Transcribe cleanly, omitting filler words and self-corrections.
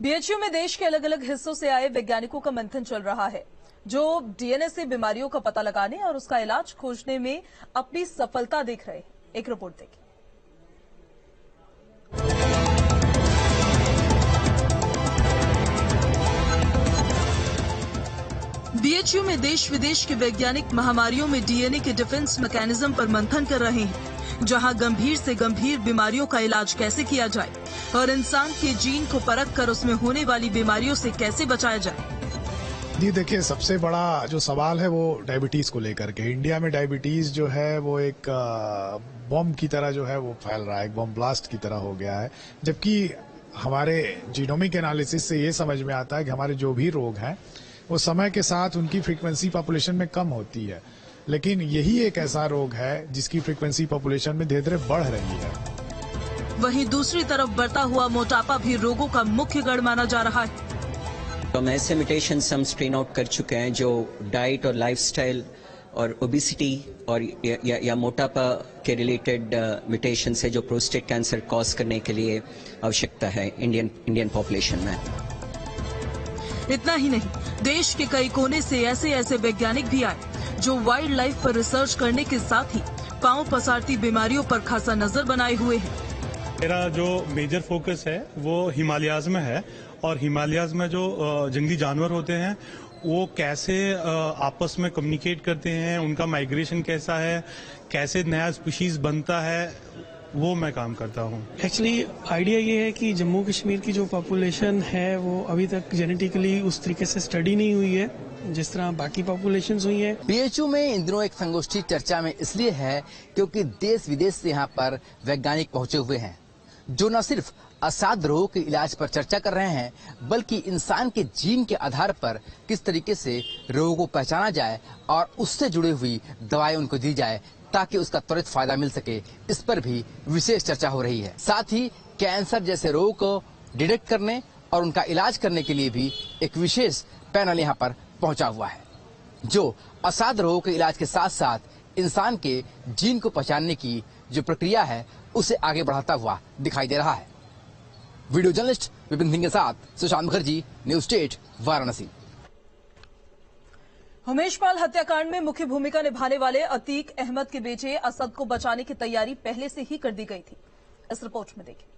BHU में देश के अलग अलग हिस्सों से आए वैज्ञानिकों का मंथन चल रहा है, जो डीएनए से बीमारियों का पता लगाने और उसका इलाज खोजने में अपनी सफलता देख रहे हैं। एक रिपोर्ट देखिए। बीएचयू में देश विदेश के वैज्ञानिक महामारियों में डीएनए के डिफेंस मैकेनिज्म पर मंथन कर रहे हैं, जहां गंभीर से गंभीर बीमारियों का इलाज कैसे किया जाए और इंसान के जीन को परख कर उसमें होने वाली बीमारियों से कैसे बचाया जाए। जी देखिए, सबसे बड़ा जो सवाल है वो डायबिटीज को लेकर के। इंडिया में डायबिटीज जो है वो एक बॉम्ब की तरह जो है वो फैल रहा है, एक बॉम्ब ब्लास्ट की तरह हो गया है। जबकि हमारे जीनोमिक एनालिसिस से ये समझ में आता है कि हमारे जो भी रोग हैं वो समय के साथ उनकी फ्रीक्वेंसी पॉपुलेशन में कम होती है, लेकिन यही एक ऐसा रोग है जिसकी फ्रीक्वेंसी पॉपुलेशन में धीरे धीरे बढ़ रही है। वहीं दूसरी तरफ बढ़ता हुआ मोटापा भी रोगों का मुख्य गढ़ माना जा रहा है। तो हम ऐसे म्यूटेशंस हम स्क्रीन आउट कर चुके हैं जो डाइट और लाइफस्टाइल और ओबेसिटी और या मोटापा के रिलेटेड म्यूटेशन है जो प्रोस्टेट कैंसर कॉज करने के लिए आवश्यकता है इंडियन पॉपुलेशन में। इतना ही नहीं, देश के कई कोने से ऐसे वैज्ञानिक भी आए जो वाइल्ड लाइफ पर रिसर्च करने के साथ ही पांव पसारती बीमारियों पर खासा नजर बनाए हुए हैं। मेरा जो मेजर फोकस है वो हिमालयाज में है, और हिमालयाज में जो जंगली जानवर होते हैं वो कैसे आपस में कम्युनिकेट करते हैं, उनका माइग्रेशन कैसा है, कैसे नया स्पीशीज बनता है, वो मैं काम करता हूँ। एक्चुअली आइडिया ये है कि जम्मू कश्मीर की जो पॉपुलेशन है वो अभी तक जेनेटिकली उस तरीके से स्टडी नहीं हुई है जिस तरह बाकी पॉपुलेशंस हुई है। बीएचयू में इन दिनों एक संगोष्ठी चर्चा में इसलिए है क्योंकि देश विदेश से यहाँ पर वैज्ञानिक पहुंचे हुए हैं जो न सिर्फ असाध्य रोग के इलाज पर चर्चा कर रहे हैं बल्कि इंसान के जीन के आधार पर किस तरीके से रोगों को पहचाना जाए और उससे जुड़ी हुई दवाएं उनको दी जाए ताकि उसका त्वरित फायदा मिल सके, इस पर भी विशेष चर्चा हो रही है। साथ ही कैंसर जैसे रोग को डिटेक्ट करने और उनका इलाज करने के लिए भी एक विशेष पैनल यहाँ पर पहुंचा हुआ है जो असाध्य रोगों के इलाज के साथ साथ इंसान के जीन को पहचानने की जो प्रक्रिया है उसे आगे बढ़ाता हुआ दिखाई दे रहा है। वीडियो जर्नलिस्ट विपिन सिंह के साथ सुशांत मुखर्जी, न्यूज स्टेट, वाराणसी। उमेश पाल हत्याकांड में मुख्य भूमिका निभाने वाले अतीक अहमद के बेटे असद को बचाने की तैयारी पहले से ही कर दी गई थी। इस रिपोर्ट में देखिए।